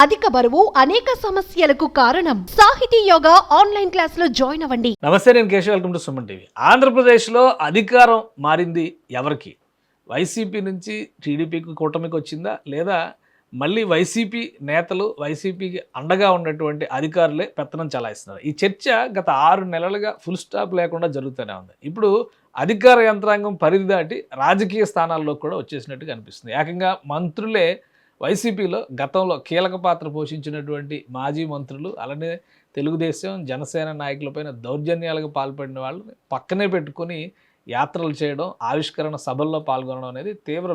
అధిక బరువు అనేక సమస్యలకు కారణం. సాహితీ యోగా ఆన్లైన్ క్లాసులో జాయిన్ అవ్వండి. నమస్తే, నేను Keshav. Welcome to Suman TV. ఆంధ్రప్రదేశ్లో అధికారం మారింది ఎవరికి? వైసీపీ నుంచి టీడీపీకి, కూటమికి వచ్చిందా, లేదా మళ్ళీ వైసీపీ నేతలు, వైసీపీకి అండగా ఉన్నటువంటి అధికారులే పెత్తనం చలాయిస్తున్నారు? ఈ చర్చ గత 6 నెలలుగా ఫుల్ స్టాప్ లేకుండా జరుగుతూనే ఉంది. ఇప్పుడు అధికార యంత్రాంగం పరిధి దాటి రాజకీయ స్థానాల్లో కూడా వచ్చేసినట్టు కనిపిస్తుంది. ఏకంగా మంత్రులే వైసీపీలో గతంలో కీలక పాత్ర పోషించినటువంటి మాజీ మంత్రులు, అలానే తెలుగుదేశం, జనసేన నాయకులపైన దౌర్జన్యాలకు పాల్పడిన వాళ్ళని పక్కనే పెట్టుకుని యాత్రలు చేయడం, ఆవిష్కరణ సభల్లో పాల్గొనడం అనేది తీవ్ర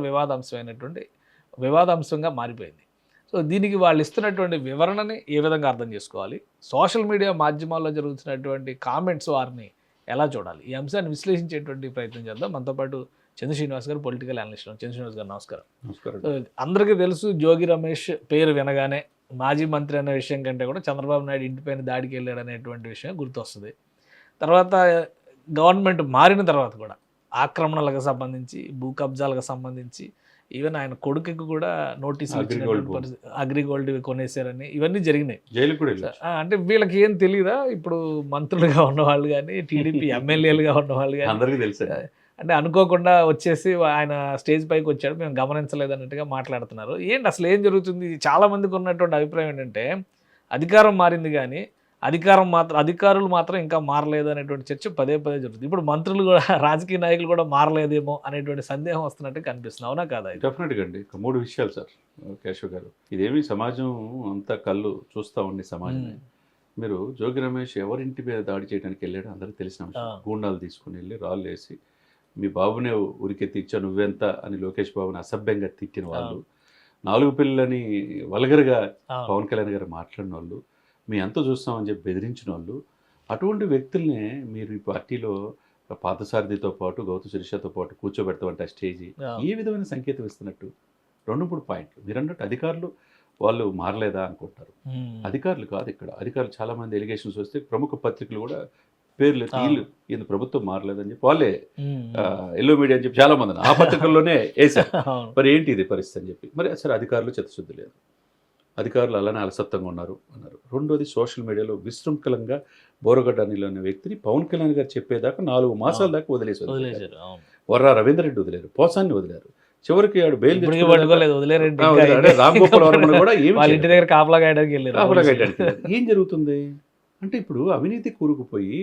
వివాదాంశంగా మారిపోయింది. సో దీనికి వాళ్ళు ఇస్తున్నటువంటి వివరణని ఏ విధంగా అర్థం చేసుకోవాలి? సోషల్ మీడియా మాధ్యమాల్లో జరుగుతున్నటువంటి కామెంట్స్ వారిని ఎలా చూడాలి? ఈ అంశాన్ని విశ్లేషించేటువంటి ప్రయత్నం చేద్దాం. మనతో పాటు చంద్ర శ్రీనివాస్ గారు, పొలిటికల్ అనలిస్ట్. చంద్ర శ్రీనివాస్ గారు నమస్కారం. అందరికీ తెలుసు, జోగి రమేష్ పేరు వినగానే మాజీ మంత్రి అనే విషయం కంటే కూడా చంద్రబాబు నాయుడు ఇంటిపైన దాడికి వెళ్ళాడు అనేటువంటి విషయం గుర్తొస్తుంది. తర్వాత గవర్నమెంట్ మారిన తర్వాత కూడా ఆక్రమణలకు సంబంధించి, భూ కబ్జాలకు సంబంధించి, ఈవెన్ ఆయన కొడుకుకి కూడా నోటీసులు ఇచ్చినటువంటి అగ్రిగోల్డ్ కొనేసారని ఇవన్నీ జరిగినాయి. జైలు కూడా అంటే వీళ్ళకి ఏం తెలియదా? ఇప్పుడు మంత్రులుగా ఉన్నవాళ్ళు కానీ, టీడీపీ ఎమ్మెల్యేలుగా ఉన్నవాళ్ళు కానీ అందరికీ తెలుసు. అంటే అనుకోకుండా వచ్చేసి ఆయన స్టేజ్ పైకి వచ్చాడు, మేము గమనించలేదు అన్నట్టుగా మాట్లాడుతున్నారు. ఏంటి అసలు ఏం జరుగుతుంది? చాలా మందికి ఉన్నటువంటి అభిప్రాయం ఏంటంటే అధికారం మారింది కానీ అధికారులు మాత్రం ఇంకా మారలేదు అనేటువంటి చర్చ పదే జరుగుతుంది. ఇప్పుడు మంత్రులు కూడా, రాజకీయ నాయకులు కూడా మారలేదేమో అనేటువంటి సందేహం వస్తున్నట్టు కనిపిస్తుంది. అవునా కాదా? డెఫినెట్గా అండి. 3 విషయాలు సార్ కేశవ్ గారు. ఇదేమి సమాజం అంతా కళ్ళు చూస్తూ ఉండి సమాజమే. మీరు జోగి రమేష్ ఎవరింటి మీద దాడి చేయడానికి వెళ్ళాడో అందరికీ తెలిసిన విషయం. గూండాలు తీసుకుని వెళ్ళి రాళ్ళు వేసి మీ బాబునే ఉరికెత్తి ఇచ్చా నువ్వెంత అని లోకేష్ బాబుని అసభ్యంగా తిట్టిన వాళ్ళు, 4 పిల్లలని వల్గర్గా పవన్ కళ్యాణ్ గారు మాట్లాడిన వాళ్ళు, మీ అంతా చూస్తామని చెప్పి బెదిరించిన వాళ్ళు, అటువంటి వ్యక్తుల్నే మీరు ఈ పార్టీలో పార్థసారథితో పాటు గౌతమ్ శిరీషతో పాటు కూర్చోబెడతామంటే ఆ స్టేజీ ఏ విధమైన సంకేతం ఇస్తున్నట్టు? 2-3 పాయింట్లు. మీరు అన్నట్టు అధికారులు వాళ్ళు మారలేదా అనుకుంటారు. అధికారులు కాదు ఇక్కడ. అధికారులు చాలామంది ఎలిగేషన్స్ వస్తే ప్రముఖ పత్రికలు కూడా పేర్లు వీళ్ళు ఈయన ప్రభుత్వం మారలేదని చెప్పి వాళ్ళే ఎల్లో మీడియా అని చెప్పి చాలా మంది ఆ పత్రికల్లోనే వేశారు. మరి ఏంటి ఇది పరిస్థితి అని చెప్పి. మరి అసలు అధికారులు చిత్తశుద్ధి లేదు, అధికారులు అలానే అలసత్వంగా ఉన్నారు. రెండోది, సోషల్ మీడియాలో విశృంఖలంగా బోరగడ్డ అనిల్ అనే వ్యక్తిని పవన్ కళ్యాణ్ గారు చెప్పేదాకా 4 మాసాల దాకా వదిలేశారు. వర్రా రవీందర్ రెడ్డి వదిలేరు, పోసాన్ని వదిలేరు, చివరికి ఆడు బెయిల్ రామ్ గోపాల్ వర్మ కూడా ఏం జరుగుతుంది అంటే ఇప్పుడు అవినీతి కూరుకుపోయి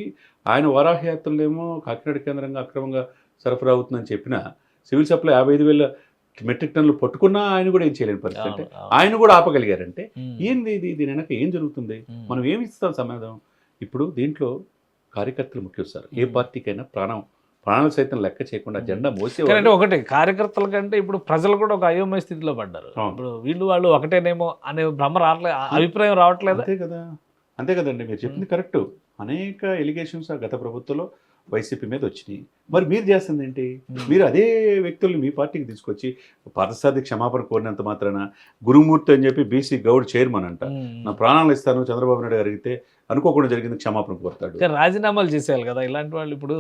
ఆయన వరాహయాత్రలేమో కాకినాడ కేంద్రంగా అక్రమంగా సరఫరా అవుతుందని చెప్పిన సివిల్ సప్లై 55,000 మెట్రిక్ టన్నులు పట్టుకున్నా ఆయన కూడా ఏం చేయలేని పరిస్థితి. అంటే ఆయన కూడా ఆపగలిగారంటే ఏంది ఇది? దీని వెనక ఏం జరుగుతుంది? మనం ఏమి ఇస్తాం సమాధానం? ఇప్పుడు దీంట్లో కార్యకర్తలు ముఖ్యం సార్. ఏ పార్టీకైనా ప్రాణాలు సైతం లెక్క చేయకుండా జెండా మోసే. ఒకటి కార్యకర్తల కంటే ఇప్పుడు ప్రజలు కూడా ఒక అయోమయ స్థితిలో పడ్డారు. ఇప్పుడు వాళ్ళు ఒకటేనేమో అనే భ్రమ రావట్లేదు, అభిప్రాయం రావట్లేదు. అంతే కదండి, మీరు చెప్పింది కరెక్ట్. అనేక ఎలిగేషన్స్ గత ప్రభుత్వంలో వైసీపీ మీద వచ్చినాయి. మరి మీరు చేస్తుంది ఏంటి? మీరు అదే వ్యక్తుల్ని మీ పార్టీకి తీసుకొచ్చి పార్థసారథి క్షమాపణ కోరినంత మాత్రాన గురుమూర్తి అని చెప్పి బీసీ గౌడ్ చైర్మన్ అంట, నా ప్రాణాలు ఇస్తాను చంద్రబాబు నాయుడు అడిగితే అనుకోకుండా జరిగింది క్షమాపణ కోరుతాడు. రాజీనామాలు చేసేయాలి కదా ఇలాంటి వాళ్ళు. ఇప్పుడు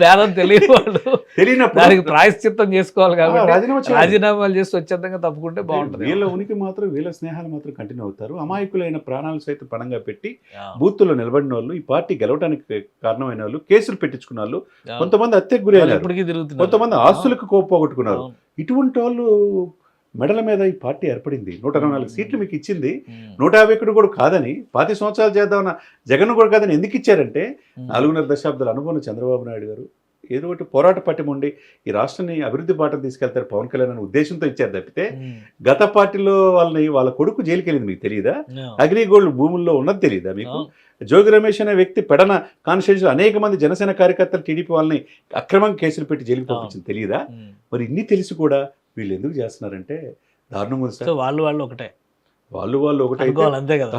భేదం తెలియని వాళ్ళు దానికి ప్రాయశ్చిత్తం చేసుకోవాలి కాబట్టి రాజీనామాలు చేసి స్వచ్ఛందంగా తప్పుకుంటే బాగుంటుంది. వీళ్ళ ఉనికి మాత్రం, వీళ్ళ స్నేహాలు మాత్రం కంటిన్యూ అవుతారు. అమాయకులైన ప్రాణాలు సైతం పణంగా పెట్టి బూత్తుల్లో నిలబడిన వాళ్ళు, ఈ పార్టీ గెలవడానికి కారణమైన వాళ్ళు, కేసులు పెట్టించుకున్న వాళ్ళు, కొంతమంది హత్యకు గురి అయినారు, కొంతమంది ఆస్తులకు పోగొట్టుకున్నారు. ఇటువంటి వాళ్ళు మెడల మీద ఈ పార్టీ ఏర్పడింది. 124 సీట్లు మీకు ఇచ్చింది. 151 కూడా కాదని, 10 సంవత్సరాలు చేద్దామన్న జగన్ కూడా కాదని ఎందుకు ఇచ్చారంటే 4.5 దశాబ్దాల అనుభవం చంద్రబాబు నాయుడు గారు ఏదో ఒకటి పోరాట పట్టిమ ఉండి ఈ రాష్ట్రాన్ని అభివృద్ధి బాటను తీసుకెళ్తారు పవన్ కళ్యాణ్ అనే ఉద్దేశంతో ఇచ్చారు తప్పితే గత పార్టీలో వాళ్ళ కొడుకు జైలుకి వెళ్ళింది మీకు తెలియదా? అగ్రిగోల్డ్ భూముల్లో ఉన్నది తెలియదా మీకు? జోగి రమేష్ అనే వ్యక్తి పెడన కాన్స్టిట్యూన్సీలో అనేక మంది జనసేన కార్యకర్తలు టీడీపీ వాళ్ళని అక్రమంగా కేసులు పెట్టి జైలుకి పంపించింది తెలియదా? మరి ఇన్ని తెలిసి కూడా వీళ్ళు ఎందుకు చేస్తున్నారంటే దారుణం ఉంది సార్. వాళ్ళు ఒకటే అంతే కదా,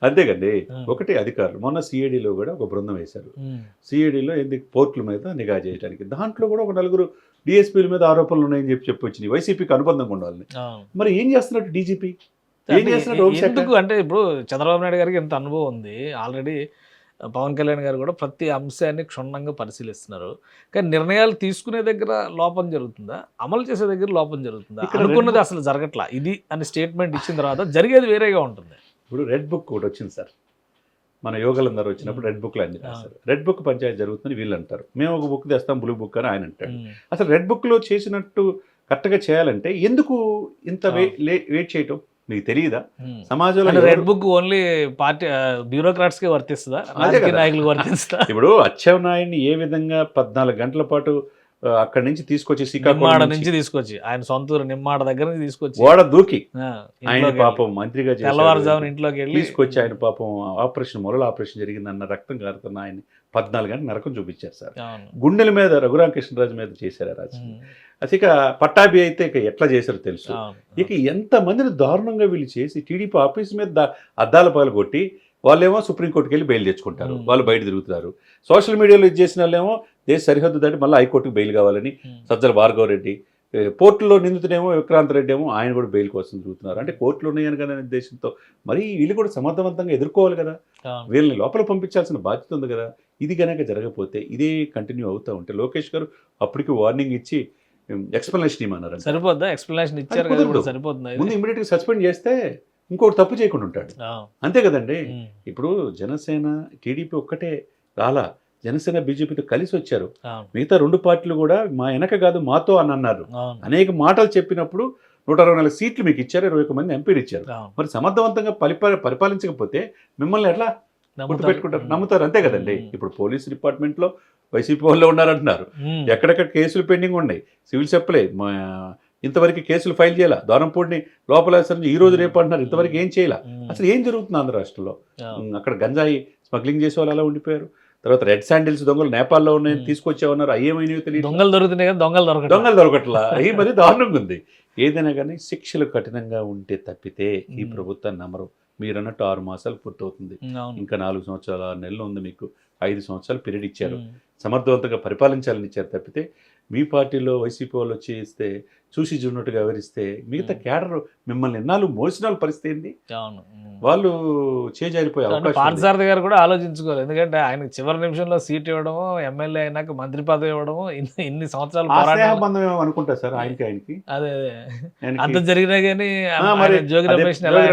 అంతే కండి. ఒకటి అధికారులు మొన్న సిఐడిలో కూడా ఒక బృందం వేశారు. సిఐడిలో ఎందుకు పోర్టుల మీద నిఘా చేయడానికి, దాంట్లో కూడా ఒక 4 డిఎస్పీల మీద ఆరోపణలు ఉన్నాయని చెప్పి వచ్చినాయి. వైసీపీకి అనుబంధంగా ఉండాలని. మరి ఏం చేస్తున్నట్టు డీజీపీ? ఎందుకు అంటే ఇప్పుడు చంద్రబాబు నాయుడు గారికి ఎంత అనుభవం ఉంది, ఆల్రెడీ పవన్ కళ్యాణ్ గారు కూడా ప్రతి అంశాన్ని క్షుణ్ణంగా పరిశీలిస్తున్నారు. కానీ నిర్ణయాలు తీసుకునే దగ్గర లోపం జరుగుతుందా, అమలు చేసే దగ్గర లోపం జరుగుతుందా? అనుకున్నది అసలు జరగట్లా ఇది అని స్టేట్మెంట్ ఇచ్చిన తర్వాత జరిగేది వేరేగా ఉంటుంది. ఇప్పుడు రెడ్ బుక్ ఒకటి వచ్చింది సార్, మన యోగులందరూ వచ్చినప్పుడు రెడ్ బుక్లో అన్ని రాస్తారు. రెడ్ బుక్ పంచాయతీ జరుగుతుంది వీళ్ళు అంటారు, మేము ఒక బుక్ తెస్తాం బ్లూ బుక్ అని ఆయన అంటాడు. అసలు రెడ్ బుక్లో చేసినట్టు కరెక్ట్గా చేయాలంటే ఎందుకు ఇంత వెయిట్ చేయటం మీకు తెలియదా? సమాజంలో red book only party bureaucrats కే వర్తిస్తుందా, రాజకీయ నాయకులకు వర్తిస్తుందా? ఇప్పుడు అచ్చెన్నాయుడిని ఏ విధంగా 14 గంటల పాటు అక్కడి నుంచి తీసుకొచ్చి శ్రీకాకుళం నుంచి తీసుకొచ్చి ఆయన సొంత ఊరు నిమ్మాడ దగ్గర నుంచి తీసుకొచ్చి ఓడ దూకి ఆయన పాపం మంత్రిగా తెల్లవారుజామున ఇంట్లోకి వెళ్ళి తీసుకొచ్చి ఆయన పాపం మొరల ఆపరేషన్ జరిగిందన్న రక్తం కారుతున్న ఆయన 14 గంటల నరకం చూపించారు సార్. గుండెల మీద రఘురామకృష్ణరాజు మీద చేశారు రాజకీయం. అది ఇక పట్టాభి అయితే ఇక ఎట్లా చేశారో తెలుసు. ఇక ఎంతమందిని దారుణంగా వీళ్ళు చేసి టీడీపీ ఆఫీస్ మీద అద్దాల పాలు కొట్టి వాళ్ళేమో సుప్రీంకోర్టుకి వెళ్ళి బెయిల్ తెచ్చుకుంటారు, వాళ్ళు బయట తిరుగుతున్నారు. సోషల్ మీడియాలో ఇది చేసిన వాళ్ళేమో దేశ సరిహద్దు దాటి మళ్ళీ హైకోర్టుకు బెయిల్ కావాలని సజ్జల భార్గవరెడ్డి, పోర్టులో నిందితుడేమో విక్రాంత్ రెడ్డి ఏమో ఆయన కూడా బెయిల్ కోసం తిరుగుతున్నారు. అంటే కోర్టులు ఉన్నాయని కదా ఉద్దేశంతో మరి వీళ్ళు కూడా సమర్థవంతంగా ఎదుర్కోవాలి కదా, వీళ్ళని లోపల పంపించాల్సిన బాధ్యత ఉంది కదా. ఇది కనుక జరగకపోతే ఇదే కంటిన్యూ అవుతూ ఉంటే లోకేష్ గారు అప్పటికి వార్నింగ్ ఇచ్చి ఎక్స్ప్లెనేషన్ ఇవ్వమన్నారు. సరిపోద్దా? ఎక్స్ప్లెనేషన్ ఇచ్చారు, సరిపోతుంది. ముందు ఇమీడియట్గా సస్పెండ్ చేస్తే ఇంకోటి తప్పు చేయకుండా ఉంటాడు, అంతే కదండి. ఇప్పుడు జనసేన టీడీపీ ఒక్కటే రాలా, జనసేన బీజేపీతో కలిసి వచ్చారు. మిగతా 2 పార్టీలు కూడా మా వెనక కాదు మాతో అని అన్నారు. అనేక మాటలు చెప్పినప్పుడు 124 సీట్లు మీకు ఇచ్చారు, 21 మంది ఎంపీలు ఇచ్చారు. మరి సమర్థవంతంగా పరిపాలించకపోతే మిమ్మల్ని ఎట్లా గుర్తుపెట్టుకుంటారు, నమ్ముతారు, అంతే కదండి. ఇప్పుడు పోలీస్ డిపార్ట్మెంట్లో వైసీపీ వాళ్ళు ఉన్నారంటున్నారు, ఎక్కడెక్కడ కేసులు పెండింగ్ ఉన్నాయి, సివిల్ సప్లై ఇంతవరకు కేసులు ఫైల్ చేయాల, దూరంపూడిని లోపల ఈ రోజు రేపు అంటున్నారు, ఇంతవరకు ఏం చేయాల. అసలు ఏం జరుగుతుంది ఆంధ్ర రాష్ట్రంలో? అక్కడ గంజాయి స్మగ్లింగ్ చేసే వాళ్ళు అలా ఉండిపోయారు. తర్వాత రెడ్ శాండిల్స్ దొంగలు నేపాల్లో ఉన్నాయని తీసుకొచ్చామన్నారు, అయ్యేమైనా తెలియదు. దొంగలు దొరుకుతున్నాయి కదా, దొంగలు దొరకట్లా, అవి మరి దారుణంగా ఉంది. ఏదైనా కానీ శిక్షలు కఠినంగా ఉంటే తప్పితే ఈ ప్రభుత్వాన్ని నమ్మరు. మీరు అన్నట్టు 6 మాసాలు పూర్తవుతుంది, ఇంకా 4 సంవత్సరాలు 6 నెలలు ఉంది, మీకు 5 సంవత్సరాలు పీరియడ్ ఇచ్చారు, సమర్థవంతంగా పరిపాలించాలని ఇచ్చారు. తప్పితే మీ పార్టీలో వైసీపీ వాళ్ళు వచ్చి ఇస్తే చూసి చూడనట్టుగా వివరిస్తే మిగతా క్యాడర్ మిమ్మల్ని ఎన్నాళ్ళు మోసిన పరిస్థితి ఏంటి? వాళ్ళు చేజారిపోయే అవకాశం. పార్థసారథి గారు కూడా ఆలోచించుకోవాలి, ఎందుకంటే ఆయనకు చివరి నిమిషంలో సీట్ ఇవ్వడము, ఎమ్మెల్యే అయినాక మంత్రి పదవి ఇవ్వడము, ఇన్ని సంవత్సరాలు బంధం అనుకుంటా సార్ ఆయనకి. అదే అంత జరిగినా కానీ జోగి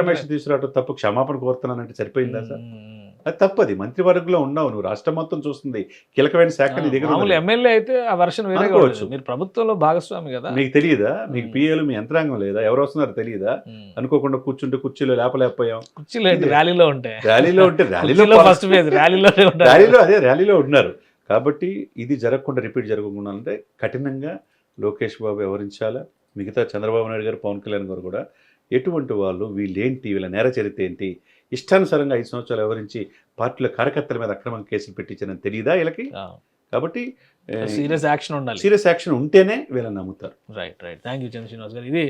రమేష్ తీసుకురావడం తప్పు, క్షమాపణ కోరుతున్నానంటే సరిపోయిందా సార్? అది తప్పది. మంత్రివర్గంలో ఉన్నావు నువ్వు, రాష్ట్రం మొత్తం చూస్తుంది, కీలకమైన శాఖ నీ దగ్గర. ఎమ్మెల్యే అయితే ఆ వర్షన్ వేరే కావచ్చు, మీరు ప్రభుత్వంలో భాగస్వామి కదా, మీకు తెలియదా? మీకు పిఏలు మీ యంత్రాంగం లేదా? ఎవరు వస్తున్నారో తెలియదా? అనుకోకుండా కూర్చుంటే కుర్చీలో లేపలేకపోయాం, కుర్చీలో ర్యాలీలో ఉంటే ఫస్ట్ ర్యాలీలో ఉన్నారు. కాబట్టి ఇది జరగకుండా రిపీట్ జరగకుండా అంటే కఠినంగా లోకేష్ బాబు వ్యవహరించాలా. మిగతా చంద్రబాబు నాయుడు గారు, పవన్ కళ్యాణ్ గారు కూడా ఎటువంటి వాళ్ళు, వీళ్ళేంటి, వీళ్ళ నేర చరిత్ర ఏంటి, ఇష్టానుసారంగా 5 సంవత్సరాలు వ్యవహరించి పార్టీల కార్యకర్తల మీద అక్రమంగా కేసులు పెట్టించారని తెలియదా వీళ్ళకి? కాబట్టి సీరియస్ యాక్షన్ ఉండాలి, సీరియస్ యాక్షన్ ఉంటేనే వీళ్ళని నమ్ముతారు. రైట్. థ్యాంక్ యూ చంద్ర శ్రీనివాస్ గారు. ఇది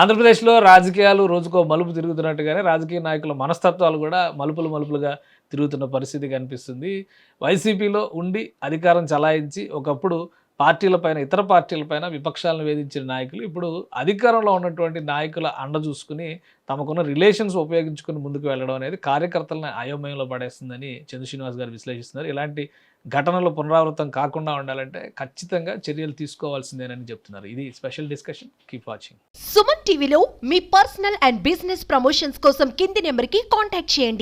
ఆంధ్రప్రదేశ్లో రాజకీయాలు రోజుకో మలుపు తిరుగుతున్నట్టుగానే రాజకీయ నాయకుల మనస్తత్వాలు కూడా మలుపులుగా తిరుగుతున్న పరిస్థితి కనిపిస్తుంది. వైసీపీలో ఉండి అధికారం చలాయించి ఒకప్పుడు పార్టీలపైన, ఇతర పార్టీలపైన విపక్షాలను వేధించిన నాయకులు ఇప్పుడు అధికారంలో ఉన్నటువంటి నాయకుల అండ చూసుకుని తమకున్న రిలేషన్స్ ఉపయోగించుకుని ముందుకు వెళ్ళడం అనేది కార్యకర్తలను అయోమయంలో పడేస్తుందని చంద్ర శ్రీనివాస్ గారు విశ్లేషిస్తున్నారు. ఇలాంటి ఘటనలు పునరావృతం కాకుండా ఉండాలంటే ఖచ్చితంగా చర్యలు తీసుకోవాల్సిందేనని చెప్తున్నారు. ఇది special discussion. Keep watching. Suman టీవీలో మీ పర్సనల్ అండ్ బిజినెస్ ప్రమోషన్స్ కోసం కింది నెంబర్కి కాంటాక్ట్ చేయండి.